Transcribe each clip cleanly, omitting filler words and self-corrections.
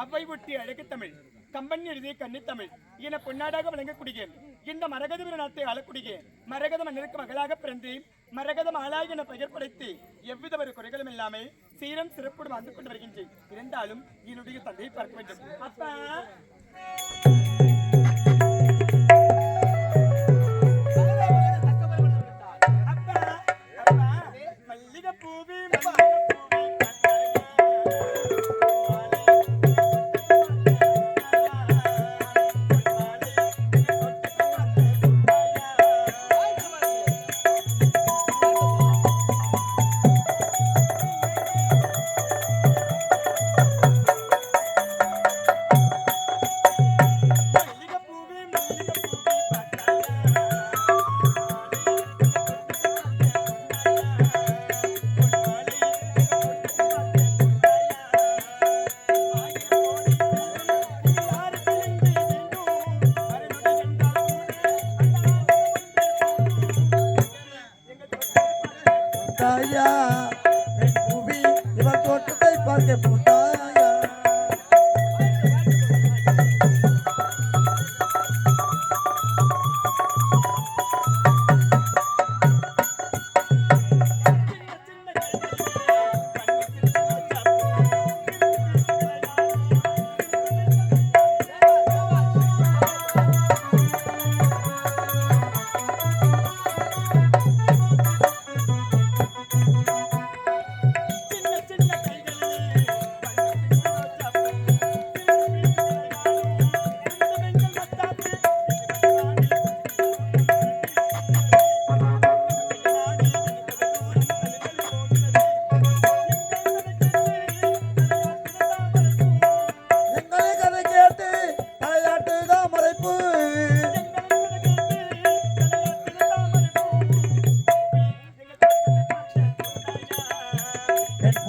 அவ்வை ஒட்டி அழகு தமிழ் கம்பன் எழுதிய கன்னி தமிழ் என பொன்னாடாக வழங்கக்கூடிய இந்த மரகத நாட்டை ஆளக்கூடிய மரகத மன்னருக்கு மகளாக பிறந்து மரகதம் ஆளாய் என பெயர் படைத்து எவ்வித ஒரு குறைகளும் இல்லாமல் சீரம் சிறப்புடன் வாழ்ந்து கொண்டு வருகின்றேன். இருந்தாலும் என்னுடைய தந்தையை பார்க்க வேண்டும். அப்பா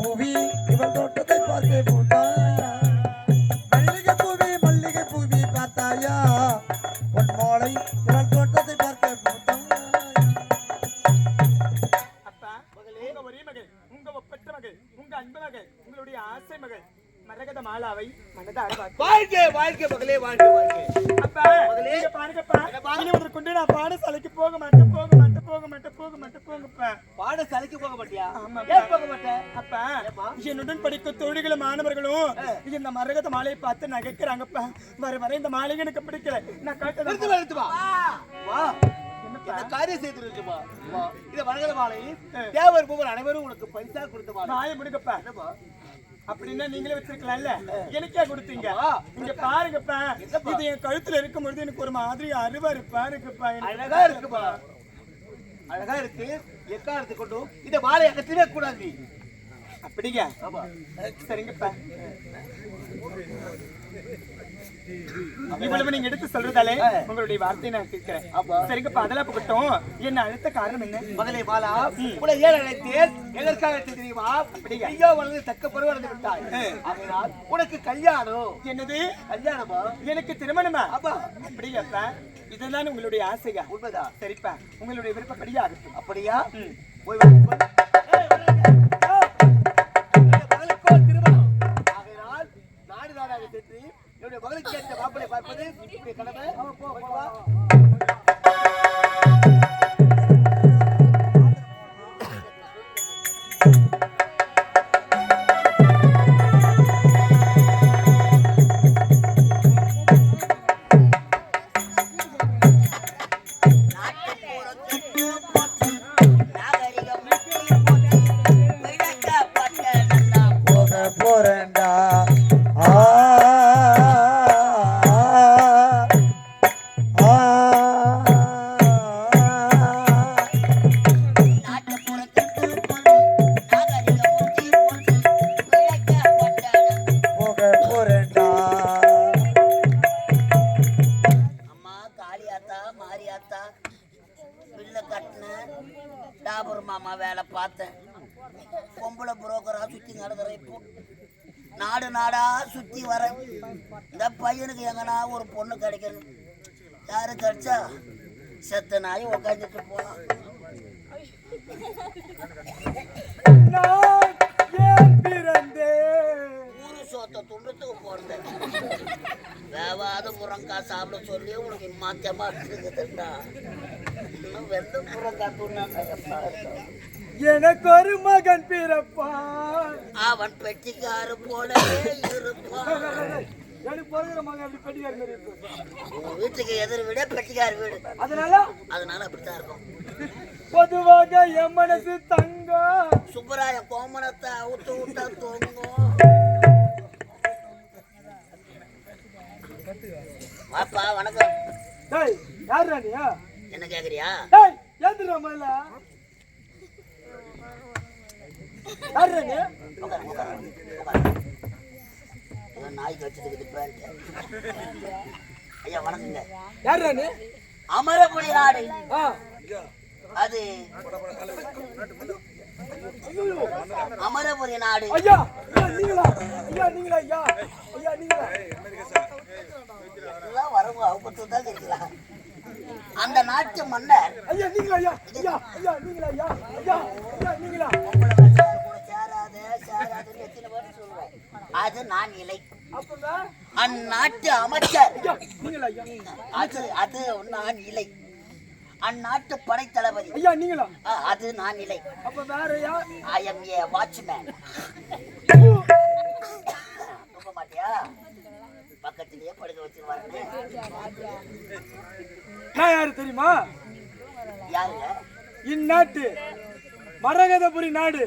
பூவி இவள் தோட்டத்தை பார்க்க போட்டாயா மல்லிகை பூவி பார்த்தாயா பொன் மாலை இவள் தோட்டத்தை பார்க்க போட்டாயா அப்பா உங்க ஒரே மகள் உங்க ஒப்பற்ற மகள் உங்க அன்பு மகள் உங்களுடைய ஆசை மகள் மரகத மாலாவை மனதார வாழ்க்கை வாழ்க்கை மகளே வாழ்க்கை வாழ்க்கை அப்பா இங்க பாருங்கப்பா இனி முதல் கொண்டு நான் பாடசாலைக்கு போக மாட்டேன் போங்கப்பா பாடசாலைக்கு போக மாட்டியா ஆமா ஏன் போக மாட்டேன் அப்பா என்னுடன் படிக்கும் தோழிகளும் மாணவர்களும் இந்த மரகத மாலையை பார்த்து நகைக்கிறாங்கப்பா வர இந்த மாலை எனக்கு பிடிக்கல நான் காட்டு வா வா இந்த காரியம் செய்து வா இந்த மரகத மாலை தேவர் பூவர் அனைவரும் உனக்கு பரிசா கொடுத்த மாலை மாய முடிக்கப்பா அப்படின்னா நீங்களே வச்சிருக்கலாம்ல எனக்கே கொடுத்தீங்க இங்க பாருங்கப்பா இது என் கழுத்துல இருக்கும் பொழுது எனக்கு ஒரு மாதிரி அருவருப்பா இருக்குப்பா அழகா இருக்குப்பா அழகா இருக்கு எக்காரத்தை கொண்டு இந்த மாலை அகற்றவே கூடாது நீ அப்படிங்க ஆமா சரிங்கப்பா இவ்வளவு நீங்க எடுத்து சொல்றதாலே உங்களுடைய வார்த்தையை நான் கேட்கிறேன் சரிங்கப்பா அதெல்லாம் போகட்டும் என்ன அழுத்த காரணம் என்ன மகளே பாலா உங்களை ஏன் அழைத்தேன் எதற்காக தெரியுமா அப்படிங்க ஐயோ வளர்ந்து தக்க பருவம் நடந்து விட்டாய் அதனால் உனக்கு கல்யாணம் என்னது கல்யாணமா எனக்கு திருமணமா ஆமா அப்படியாப்பா இதுதான் உங்களுடைய ஆசையா உண்மைதான் சரிப்பா உங்களுடைய விருப்பப்படியா ஆகட்டும் அப்படியா போய் மகளுக்கோ திருமணம் ஆகையால் நாடு நாடாக சென்று என்னுடைய மகளுக்கு ஏற்ற மாப்பிளை பார்ப்பது இப்படி கடமை வா மாமா வேலை பார்த்தேன் பொம்பளை புரோக்கரா சுத்தி நடக்கிற இப்போ நாடு நாடா சுத்தி வரேன் இந்த பையனுக்கு எங்கன்னா ஒரு பொண்ணு கிடைக்கணும் யாரு கிடைச்சா செத்த நாய் உட்காந்துட்டு போனான் ஊரு சோத்த துண்டுத்துக்கு போறேன் வேவாத முருங்கா சாப்பிட சொல்லி உனக்கு இம்மாத்தியமா இருக்குதுண்டா இன்னும் வெந்த முருங்கா துண்ணா எனக்கு ஒரு மகன் பிறப்பான் அவன் பெட்டிக்காரு போலவே இருப்பான் எனக்கு பிறகுற மகன் அப்படி பெட்டிக்காரு மாதிரி இருக்கும் உங்க வீட்டுக்கு எதிர் வீடே பெட்டிக்காரு வீடு அதனால அப்படித்தான் இருக்கும் பொதுவாக என் மனசு தங்கம் சுப்பராய கோமணத்தை அவுத்து விட்டா தோங்கும் வாப்பா வணக்கம் டேய் யார் ராணியா என்ன கேக்குறியா டேய் ஏந்திரா மேல யார் ராணி நாய்க்கு வச்சதுக்கு பேண்ட் ஐயா வணக்கங்க யார் ராணி அமரபுரி நாடு அது அமரபுரி நாடு ஐயா நீங்களா ஐயா நீங்களா எல்லாம் வரவங்க அவங்க தான் தெரியலாம் அந்த நாட்டு மன்னர் ஐயா நீங்களா சேராதுன்னு எத்தனை பேர் சொல்லுவேன் அது நான் இலை அந்நாட்டு அமைச்சர் அது நான் இலை அந்நாட்டு படைத்தளபதி ஐயா நீங்களா அது நான் இலை அப்ப வேற யார் ஐ எம் ஏ வாட்ச்மேன் தூக்க மாட்டியா பக்கத்திலேயே படுக்க வச்சிருவாங்க நான் யாரு தெரியுமா யாருங்க இந்நாட்டு மரகதபுரி நாடு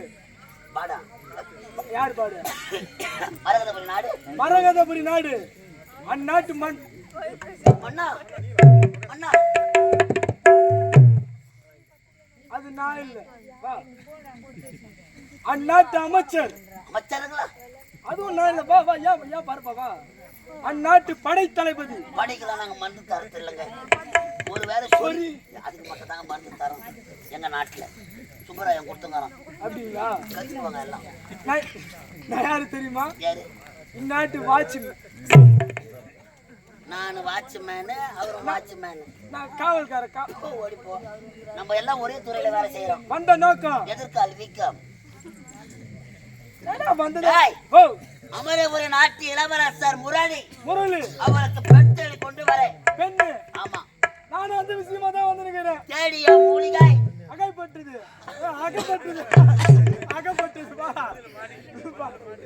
பாடா யார் பாடு மரகதபுரி நாடு மரகதபுரி நாடு அந்நாட்டு மன்னா மன்னா அது நான் இல்ல அந்நாட்டு அமைச்சர் அமைச்சருங்களா அதுவும் நான் இல்ல வா ஏன் பாருப்பா வா அந்நாட்டு படை தளபதி படைக்கெல்லாம் நாங்க மருந்து தரது இல்லைங்க ஒருவேளை சொல்லி அதுக்கு மட்டும் தாங்க மருந்து தரோம் எங்க நாட்டுல சுப்பராயன் கொடுத்துங்கிறான். அப்படிங்களா? கழிச்சுவாங்க எல்லாம். நான் யாரு தெரியுமா? யாரு? இந்நாட்டு வாட்ச்மேன். நான் வாட்ச்மேனு, அவரும் வாட்ச்மேனு. நான் காவல்கார. ஓடிப்போ. நம்ம எல்லாம் ஒரே துறையில வேலை செய்யறோம். வந்த நோக்கம் எதிர்கால் வீக்கம். வந்தது அமரபுரி நாட்டு இளவரசர் முரளி முரளி அவருக்கு பெண் தேடி கொண்டு வர. பெண்ணு? ஆமா. நானும் அந்த விஷயமா தான் வந்திருக்கிறேன். தேடிய மூலிகை அகப்பட்டது. வா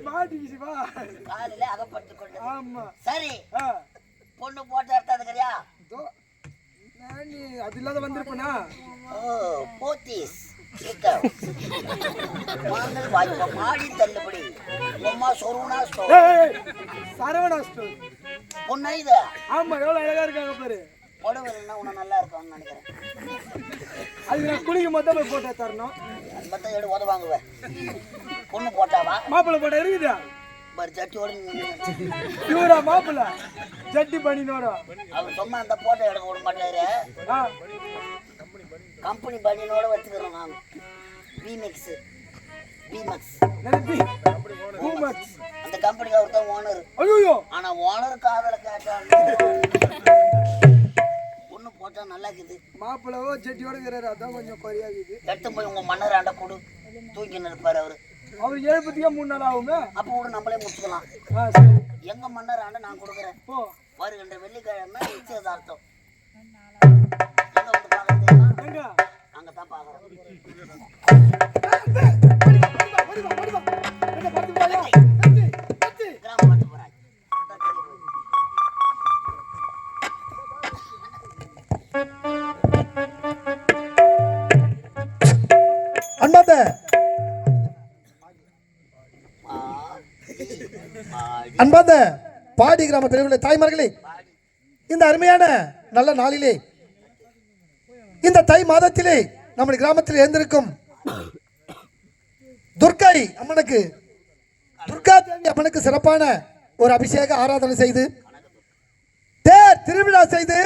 மாட்டிக்கிச்சு வா. காலில அகப்பட்டு கொண்டு. ஆமா. சரி, பொண்ணு போட்டு எடுத்தாதுக்கறியா? அது இல்லாத வந்திருப்பனா? ஓ, போத்தீஸ் வாங்கல் வாய்ப்பா மாடி தள்ளுபடி. அம்மா சொருவனா ஸ்டோர். சரவணா ஸ்டோர். பொண்ணு இது? ஆமா. எவ்வளவு அழகா இருக்காங்க பாரு. புடவை இருந்தா உன்ன நல்லா இருக்கும்னு நினைக்கிறேன். அது நான் குளிக்க மொத்தம் போய் போட்டா தரணும். அது மொத்தம் எடு உதவாங்குவேன். பொண்ணு போட்டாவா? மாப்பிள்ளை போட்டா இருக்குதா? ஒரு ஜட்டியோட இவரா மாப்பிள்ளை? ஜட்டி பண்ணினோட அவர் சும்மா அந்த போட்டோ எடுக்க விட மாட்டாரு. கம்பெனி பனியனோட வச்சுக்கிறோம் நாங்க. பிமெக்ஸ் அந்த கம்பெனிக்கு அவர் தான் ஓனர். ஐயோ. ஆனா ஓனர் காதல கேட்டாங்க. பொண்ணு போட்டா நல்லா இருக்குது. மாப்பிள்ளவோ ஜட்டியோட இருக்கிறாரு, அதான் கொஞ்சம் குறையாகுது. எடுத்து போய் உங்க மன்னராண்ட கொடு. தூங்கி நிற்பாரு அவரு. அவர் 7 நாள் ஆகுங்க. அப்ப கூட நம்மளே முடிச்சுக்கலாம். எங்க மன்னராண்ட நான் கொடுக்குறேன். வருகின்ற வெள்ளிக்கிழமை நிச்சயதார்த்தம். எங்க வந்து பாக்குறது தெரியுமா? அங்கதான் பாக்குறோம். கிராம பார்த்து போறாங்க. அண்ணாத்த அன்பார்ந்த பாடி கிராம பெரியவர்களே, தாய்மார்களே, இந்த அருமையான நல்ல நாளிலே, இந்த தை மாதத்திலே நம்முடைய கிராமத்தில் எழுந்திருக்கும் துர்கா தேவி அம்மனுக்கு சிறப்பான ஒரு அபிஷேக ஆராதனை செய்து தேர் திருவிழா செய்து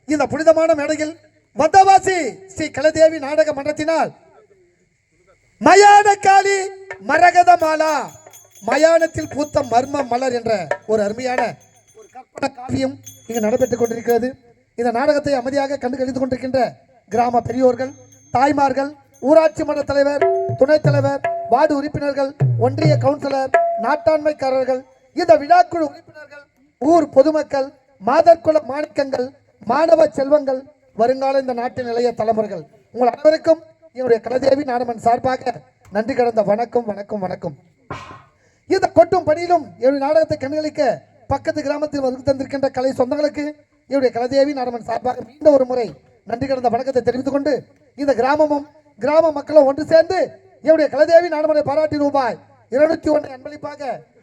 இந்த புனிதமான மேடையில் வந்தவாசி ஸ்ரீ கலதேவி நாடக மன்றத்தினால் மயான காளி மரகத மாலா மயானத்தில் பூத்த மர்ம மலர் என்ற ஒரு அருமையான ஒரு கற்பனை காவியம் இங்கு நடைபெற்றுக் கொண்டிருக்கிறது. இந்த நாடகத்தை அமைதியாக கண்டு கழித்துக் கொண்டிருக்கின்ற கிராம பெரியோர்கள், தாய்மார்கள், ஊராட்சி மன்ற தலைவர், துணைத் தலைவர், வார்டு உறுப்பினர்கள், ஒன்றிய கவுன்சிலர், நாட்டாண்மைக்காரர்கள், இந்த விழாக்குழு உறுப்பினர்கள், ஊர் பொதுமக்கள், மாதர்குல மாணிக்கங்கள், மாணவ செல்வங்கள், வருங்கால இந்த நாட்டின் இளைய தலைமுறைகள், உங்கள் அனைவருக்கும் என்னுடைய கலதேவி நாடகமன் சார்பாக நன்றி கடந்த வணக்கம் வணக்கம் வணக்கம். இந்த கொட்டும் பணியிலும் என்னுடைய நாடகத்தை கண்களிக்க பக்கத்து கிராமத்தில் வந்து தந்திருக்கின்ற கலை சொந்தங்களுக்கு என்னுடைய கலதேவி நாடகமன் சார்பாக மீண்டும் ஒரு முறை நன்றி கடந்த வணக்கத்தை தெரிவித்துக் கொண்டு, இந்த கிராமமும் கிராம மக்களும் ஒன்று சேர்ந்து என்னுடைய கலதேவி நாடகமனை பாராட்டி ரூபாய் 201 அன்பளிப்பாக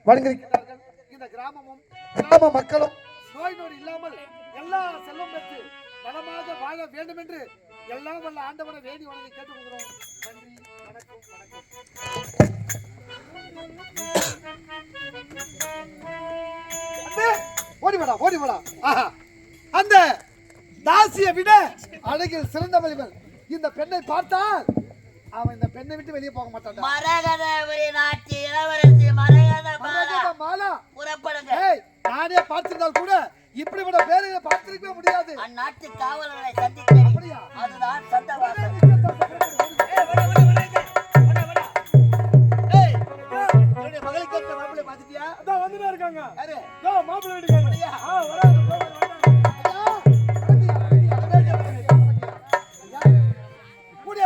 வழங்கியிருக்கிறார்கள். இந்த கிராமமும் கிராம மக்களும் நோய் நொடி இல்லாமல் எல்லா செல்வம் பெற்று நலமாக வாழ வேண்டும் என்று எல்லாம் வல்ல ஆண்டவனை வேண்டி வணங்கி கேட்டுக்கொள்கிறோம். நன்றி, வணக்கம், வணக்கம். ஓடி வாடா. அந்த தாசியை விட அழகில் சிறந்த மனிதன் இந்த பெண்ணை பார்த்தால் அவன் இந்த பெண்ணை விட்டு வெளியே போக மாட்டான். மரகதபுரி நாட்டு இளவரசி மரகத மாலா புறப்படுங்க. நானே பார்த்திருந்தால் கூட இப்படிப்பட்ட பேரை பார்த்திருக்கவே முடியாது. அந்நாட்டு காவலர்களை சந்திக்கிறேன். அதுதான் சந்தவாசம். மகளுக்கு மாப்பிள்ளை பார்த்துட்டியா? அதான் வந்துட்டே இருக்காங்க. யாரு? மாப்பிள்ளை வீட்டுக்காரங்க.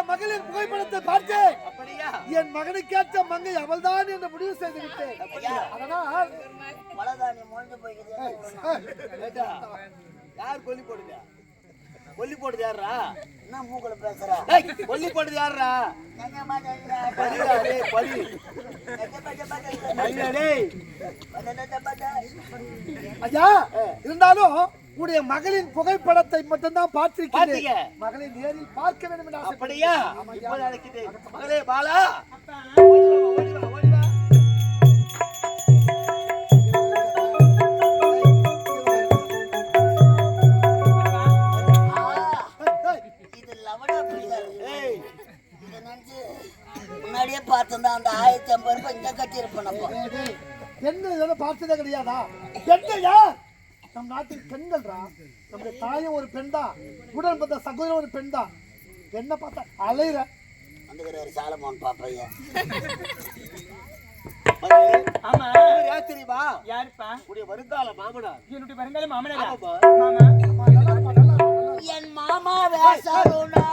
மகளின் புகைப்படத்தை பார்த்து என் மகனுக்கேற்ற மங்கை அவள்தான் என்று முடிவு செய்து விட்டேன். அதனால் மலதானி முழுந்து போய்க்குது. யார் கொல்லி போடுங்க? கொல்லி போடுது யாரா? என்ன மூக்குல பேசுறா? கொல்லி போடுது யாரா? ஐயா, இருந்தாலும் உடைய மகளின் புகைப்படத்தை மட்டும்தான் பார்த்திருக்கீங்க. மகளை நேரில் பார்க்க வேண்டும் என்று ஆசை. அப்படியா? மகளே பாலா, இது லவடா பிடிக்காது. இதை நினைச்சு நான் அந்த 1050 ரூபாய் இங்க கட்டியிருப்பேனப்பா. பெண்கள் இதெல்லாம் பார்த்ததே கிடையாதா? பெண்கள் யார்? நம் நாட்டின் பெண்கள்ரா. நம்முடைய தாயும் ஒரு பெண் தான், உடன் பார்த்த சகோதரன் ஒரு பெண் தான். என்ன பார்த்தா அலையிற வந்துக்கிறாரு சாலமோன் பாப்பையா. ஆமா யார் தெரியுமா? யாருப்பா? உடைய வருங்கால மாமனார். என்னுடைய வருங்கால மாமனாரா? ஆமாப்பா. மாமா என் மாமா வேசருணா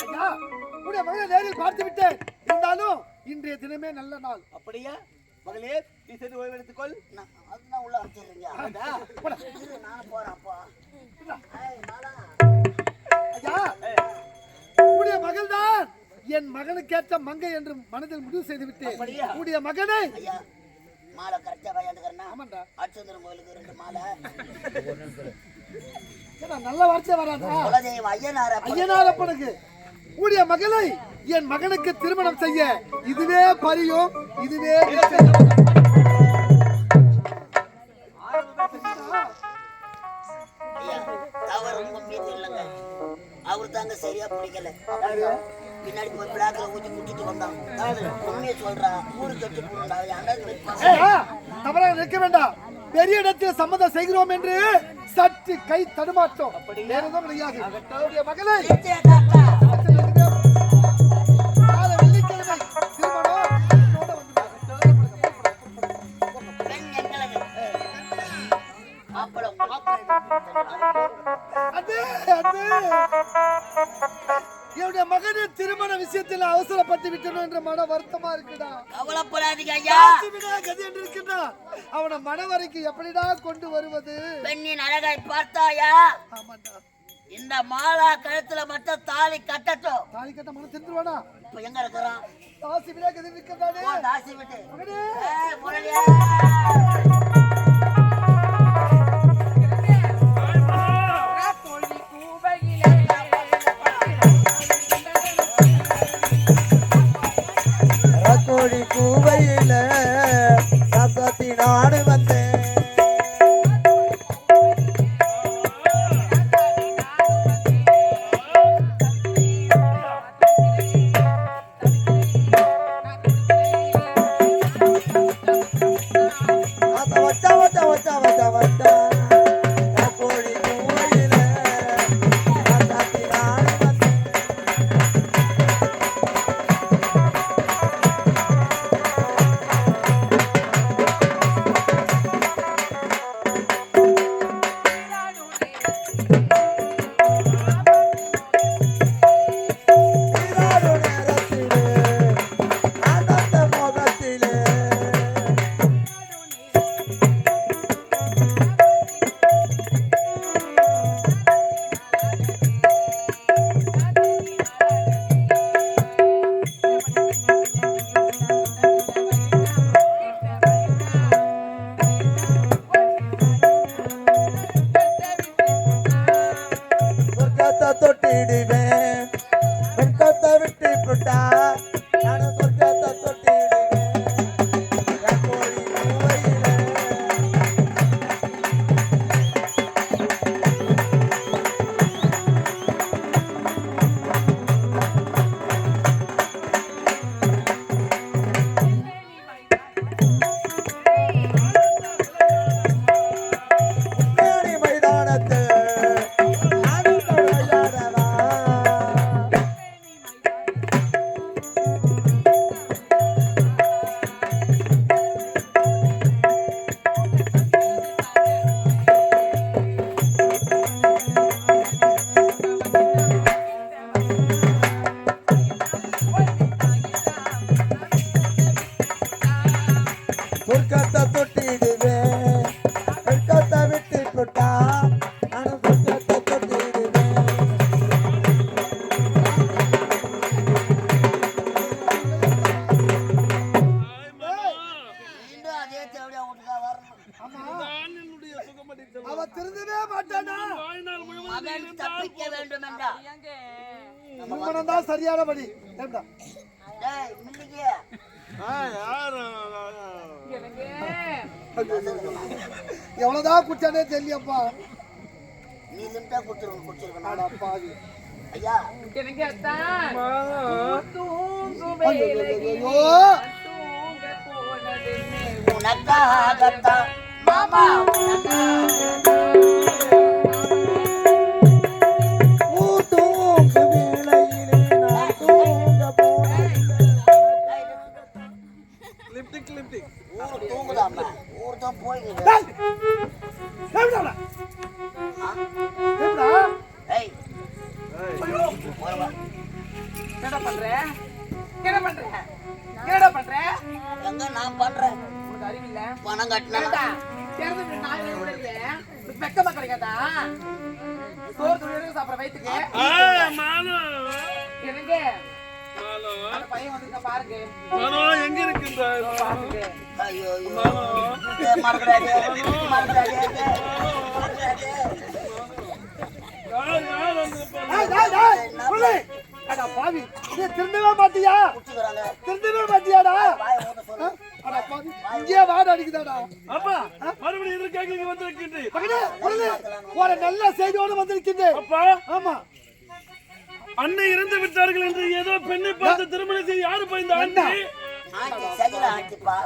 ஐயா, உடைய மகனை நேரில் பார்த்து விட்டேன். இருந்தாலும் இன்றைய தினமே நல்ல நாள். அப்படியா மகளே, நீ சென்று ஓய்வு எடுத்துக்கொள். அதுதான் உள்ள வச்சிருக்கீங்க. நானும் போறேன்ப்பா. ஐயா, உடைய மகள் தான் என் மகனுக்கேற்ற மங்கை என்று மனதில் முடிவு செய்து விட்டேன். அப்படியா? உடைய மகனை ஐயா மாலை கரெக்டா வாங்கிக்கிறேன்னா ஆமாண்டா. அச்சந்திரன் கோயிலுக்கு 2 மாலை. ஏடா, நல்ல வார்த்தை வராதா? குலதெய்வம் ஐயனார் ஐயனாரப்பனுக்கு உடைய மகளை என் மகனுக்கு திருமணம் செய்ய இதுவே பரியும், இதுவே தவறு உங்க மீது இல்லைங்க. அவரு தாங்க சரியா பிடிக்கல. பின்னாடி போய் பிளாக்ல ஊற்றி குடிச்சிட்டு வந்தாங்க. உண்மையை சொல்றா, ஊரு கட்டு போண்டா. தவறாக நிற்க வேண்டாம். பெரிய இடத்தில் சம்மதம் செய்கிறோம் என்று சற்று கை தடுமாற்றம். வேறெதுவும் கிடையாது. உடைய மகளை நாளை வெள்ளிக்கிழமை திருமணம் என்னோட பெண் எங்களது மாப்பிளம். அது என்னுடைய மகனின் திருமண விஷயத்தில் அவசரப்பட்டு விட்டணும் என்ற மன வருத்தமா இருக்குடா. கவலைப்படாதீங்க ஐயா. கதி என்று இருக்கின்றான். அவனை மனவரைக்கு எப்படிடா கொண்டு வருவது? பெண்ணின் அழகை பார்த்தாயா? ஆமாண்டா. இந்த மாலா கழுத்துல மட்டும் தாலி கட்டட்டும். தாலி கட்ட மனம் சென்றுவானா? இப்ப எங்க இருக்கிறான்? தாசி விடா கதி இருக்கின்றானே. தாசி விட்டு மகனே. முரளியா கோடி கூவையில சத்தத்தினாடு வந்தேன். வச்சா வச்சா வச்சா வச்சா வச்சா கோடி கூவையில சத்தத்தினாடு வந்தேன். தொட்டிடுவேன் வெட்கத்தை விட்டு போட்டா நான் சொர்க்கத்தை தொட்டிடுவேன். கோழி கூவையில மேனி மைதானத்தில் சொர்க்கத்தை தொட்டிடுவேன் வெட்கத்தை விட்டு போட்டா நான் சொர்க்கத்தை தொட்டிடுவேன். மீண்டும் அதே தேவையா வீட்டுக்கா வரணும். அவ திருந்தவே மாட்டானா? மகன் தப்பிக்க வேண்டும் என்றா திருமணம் தான் சரியான வழி. ஏண்டா? டேய், ஏய், மில்லிக்கு. எவ்வளவுதான் குச்சானே தெரியப்பா. நீ லிமிட்டா குடிச்சிருக்கணும். ஆனா பாவி. ஐயா ஐயோ உனக்காகத்தான் மாமா தூங்க வேளையிலே நான் தூங்க போனேன். ஊர் தூங்குதாம்மா. ஊர் தான் போய்க்குது. ஏய் என்னடா பண்ற? என்ன பண்ற? என்னடா பண்ற? எங்க நான் பண்றேன் உனக்கு அறிவு இல்ல? பணம் கட்டினா ஏண்டா? திறந்து நாய் கூட இல்லையே. வெக்கமா கிடைக்காதா? சோறு துணி சாப்பிட வயித்துக்கு. என்னங்க? அந்த பையன் வந்து பாருங்க. எங்க இருக்கின்றார்? பாருங்க. ஐயோ மறக்கிறாரு அடா பாவி, நீ திருந்தவே மாட்டியா? குடிச்சுக்கிறாங்க. திருந்தவே மாட்டியாடா? வாயை மூட சொல்லு. அடா பாவி, இங்கே வாட அடிக்குதாடா? அப்பா மறுபடியும் இதற்காக இங்க வந்திருக்கின்றேன். மகனே, மகனே, ஒரு நல்ல செய்தியோடு வந்திருக்கின்றேன். அப்பா ஆமா, அன்னை இறந்து விட்டார்கள் என்று ஏதோ பெண்ணை பார்த்து திருமணம் செய்ய யாரு போய் இந்த அண்ணா? ஆண்டி சகில ஆண்டிப்பா.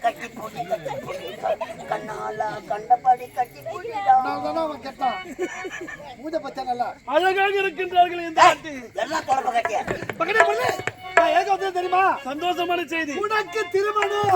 கட்டி போட்டி கண்ணால கண்டபடி கட்டி போட்டிடா. நான் தானே அவன் கேட்டான். மூஞ்ச பச்சை நல்லா. அழகாக இருக்கின்றார்கள் இந்த ஆண்டி. எல்லாம் குழப்ப கட்டிய மகனே, மகனே, நான் ஏக வந்தேன் தெரியுமா? சந்தோஷமான செய்தி. உனக்கு திருமணம்.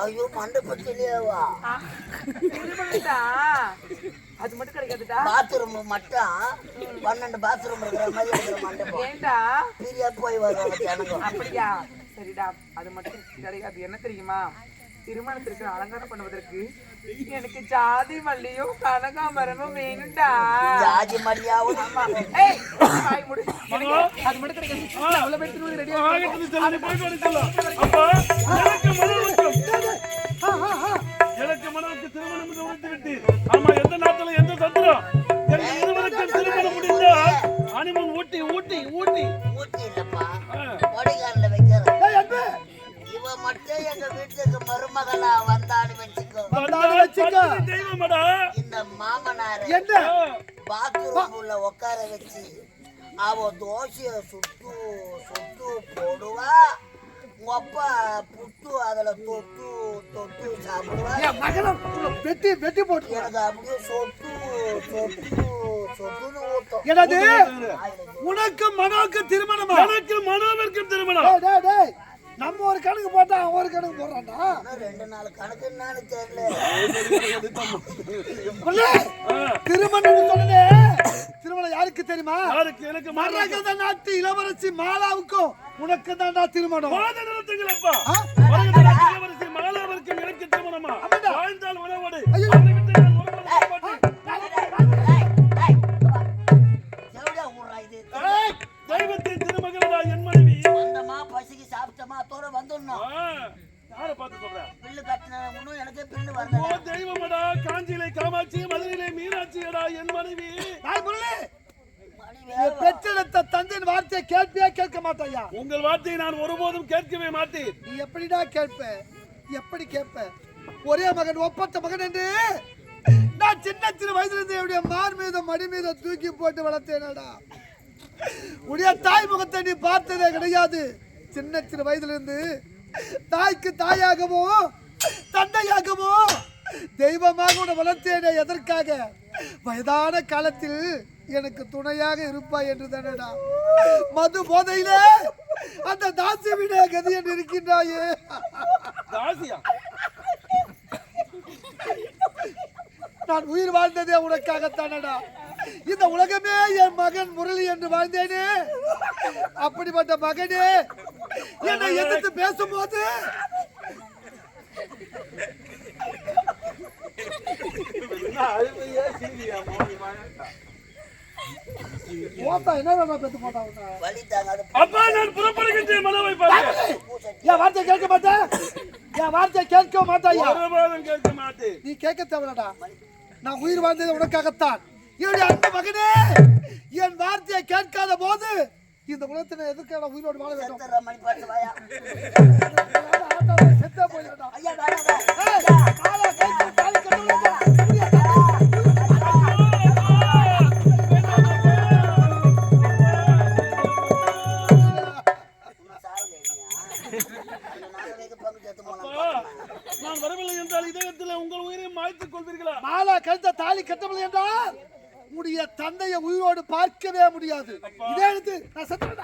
ஐயோ மண்டபத்திலேவா? அது மட்டும் கிடைக்காதுடா. பாத்ரூம் மட்டும் 12 பாத்ரூம் இருக்கிற மாதிரி இருக்கிற மண்டபம். ஏண்டா பிரியா போய் வருவாங்க ஜனங்க. அப்படியா? சரிடா, அது மட்டும் கிடையாது. என்ன தெரியுமா? திருமணத்திற்கு அலங்காரம் பண்ணுவதற்கு எனக்கு ஜாதி மல்லியும் கனகாமரமும் வேணும்டா. ஜாதி மல்லியாவும் ஏய், வாய் மூடு. எனக்கு அது மட்டும் கிடைக்காது. அவ்வளவு பேர் திருமணம் ரெடியா ஆகட்டும் சொல்லு, போய் கொண்டு செல்லும். அப்பா எனக்கு மனதுக்கு திருமணம் என்று உரைத்து விட்டீர். ஆமா, எந்த நாட்டுல எந்த சந்திரம் எங்கள் இருவருக்கும் திருமணம் முடிந்தால் அனிமன் ஊட்டி ஊட்டி ஊட்டி ஊட்டி இல்லப்பா, கொடைக்கானல வைக்கிறேன். இவ மட்டும் எங்க வீட்டுக்கு மருமகளா வந்தாலும் வச்சுக்கோ. தெய்வமடா. இந்த மாமனார என்ன? பாத்ரூம் உள்ள உட்கார வச்சு அவ தோசைய சுட்டு சுட்டு போடுவா. உங்க அப்பா புட்டு அதுல தொட்டு தொட்டு சாப்பிடுவா. என் மகனை வெட்டி வெட்டி போட்டு. எனக்கு அப்படியே சொட்டு சொட்டு சொட்டுன்னு ஊட்டும். என்னது? உனக்கு மனோக்கு திருமணமா? எனக்கு மனோவிற்கும் திருமணம். டேய், டேய், டேய். நம்ம ஒரு கணக்கு போட்டா அவன் ஒரு கணக்கு போடுறான்டா. இன்னும் 2 கணக்கு என்னன்னு தெரியல. புள்ளே, திருமணம் சொன்னே. திருமணம் யாருக்கு தெரியுமா? யாருக்கு? எனக்கு மரகத நாட்டு இளவரசி மாலாவுக்கும் உனக்கு தான்டா திருமணம். நிறுத்துங்களப்பா. ஆ? மரகத நாட்டு இளவரசி மாலாவிற்கும் எனக்கு திருமணமா? ஆமாண்டா. வாழ்ந்தால் உணவோடு ஐயோ. அதை விட்டு நான் ஒருவரை மாட்டேன். எவ்வளோ ஊர்ரா இது? தெய்வத்தின் திருமகளடா என் மனைவி. வந்தமா பசிக்கு சாப்பிட்டமா அதோட வந்துடணும். யாரை பார்த்து சொல்ற? பில்லு கட்டின இன்னும் எனக்கே பில்லு ஓ வரல. தெய்வமடா, காஞ்சியிலே காமாட்சி, மதுரையிலே மீனாட்சியடா என் மனைவி. நாய் புள்ளே, மணி நீ வேலை. பெற்றெடுத்த தந்தையின் வார்த்தையை கேட்பியா கேட்க மாட்டாயா? உங்கள் வார்த்தையை நான் ஒருபோதும் கேட்கவே மாட்டேன். நீ எப்படிடா கேட்ப? எப்படி கேட்ப? ஒரே மகன் ஒப்பற்ற மகன் என்று நான் சின்ன சின்ன வயசுல இருந்து என்னுடைய மார் மீத மடி மீத தூக்கி போட்டு வளர்த்தேனடா. உடைய தாய் முகத்தை நீ பார்த்ததே கிடையாது. சின்ன சின்ன வயதுல இருந்து தாய்க்கு தாயாகவோ தந்தையாகவோ தெய்வமாக உன்னை வளர்த்தேனே. எதற்காக? வயதான காலத்தில் எனக்கு துணையாக இருப்பாய் என்று தானடா. மது போதையிலே அந்த தாசி விட கதி என்று இருக்கின்றாயே. தாசியா? நான் உயிர் வாழ்ந்ததே உனக்காகத்தானடா. இந்த உலகமே என் மகன் முரளி என்று வாழ்ந்தேனே, அப்படிப்பட்ட மகனே என்னை எதிர்த்து பேசும்போது வலி தாங்காத அப்பா நான் புறப்படுகின்றேன் மனோவை பார்க்க. என் வார்த்தை கேட்க மாட்டேன், என் வார்த்தை கேட்க மாட்டாயா? ஒருபோதும் கேட்க மாட்டேன். நீ கேட்க தேவைடா, நான் உயிர் வாழ்ந்தது உனக்காகத்தான். என்னுடைய அன்பு மகனே, என் வார்த்தையை கேட்காத போது இந்த உலகத்தினை எதுக்காக உயிரோடு வாழ வேண்டும்? செத்துற மணி பாட்டு வாயா. செத்தே போயிடா. ஐயா வேணாம். நான் வரவில்லை என்றால் இதயத்தில் உங்கள் உயிரை மாய்த்துக் கொள்வீர்களா? மாலா கழுத்த தாலி கட்டவில்லை என்றால் உடைய தந்தையை உயிரோடு பார்க்கவே முடியாது. இதே எடுத்து நான் செத்துறேன்.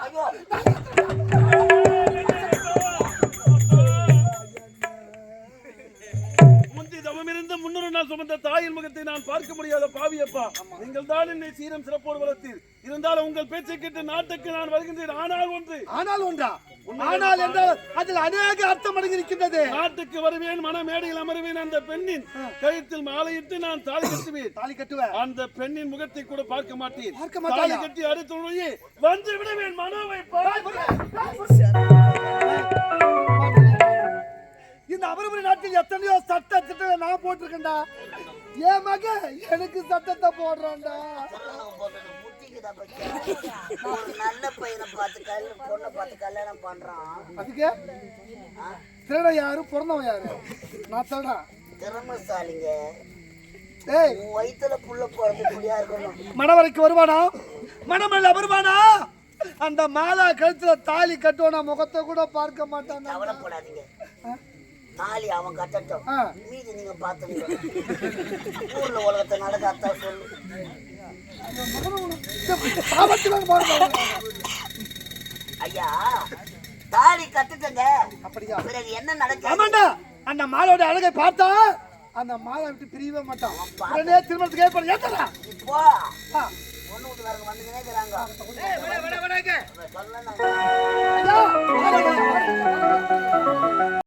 முந்தி தவமிருந்து 300 நாள் சுமந்த தாயின் முகத்தை நான் பார்க்க முடியாத பாவியப்பா. நீங்கள் தான் என்னை சீரம் சிறப்போடு வளர்த்தீர். இருந்தாலும் உங்கள் பேச்சை கேட்டு நாட்டுக்கு நான் வருகின்றேன். ஆனால் ஒன்றா, ஆனால் என்றால் அதில் அநேக அர்த்தம் அடங்கியிருக்கின்றது. நாட்டுக்கு வருவேன், மன மேடையில் அமருவேன். அந்த பெண்ணின் கழுத்தில் மாலையிட்டு நான் தாலி கட்டுவேன். தாலி கட்டுவேன். அந்த பெண்ணின் முகத்தை கூட பார்க்க மாட்டேன். மாட்டாயா? தாலி கட்டி அடுத்த வந்து விடுவேன். மனோவை இந்த அமர்வுரை நாட்டில் எத்தனையோ சட்ட திட்டங்களை நான் போட்டிருக்கேன்டா. என் மக எனக்கு சட்டத்தை போடுறான்டா. ஒரு நல்ல பையனை பார்த்து பொண்ணை பார்த்து கல்யாணம் பண்றான். அதுக்கு திருட யாரு, பிறந்தவன் யாரு? நான் திருடா. திறமைசாலிங்க. ஏய், வயிற்றுல புள்ள போறது புள்ளியா இருக்கணும். மணவரைக்கு வருவானா? மணமல்ல வருவானா? அந்த மாலா கழுத்துல தாலி கட்டுவானா? முகத்தை கூட பார்க்க மாட்டான். கவலைப்படாதீங்க, தாலி அவன் கட்டட்டும், மீதி நீங்க பாத்துங்க. ஊர்ல உலகத்தை நடக்காத்தா சொல்லு. ஐயா தாலி கட்டுட்டங்க. அப்படியா? பிறகு என்ன நடக்கும்? ஆமாண்டா, அந்த மாலோட அழகை பார்த்தா அந்த மாலை விட்டு பிரியவே மாட்டான். உடனே திருமணத்துக்கு ஏற்பாடு ஏத்தடா. இப்போ ஒண்ணு விட்டு வேற வந்துக்கினே இருக்கிறாங்க. ஐயா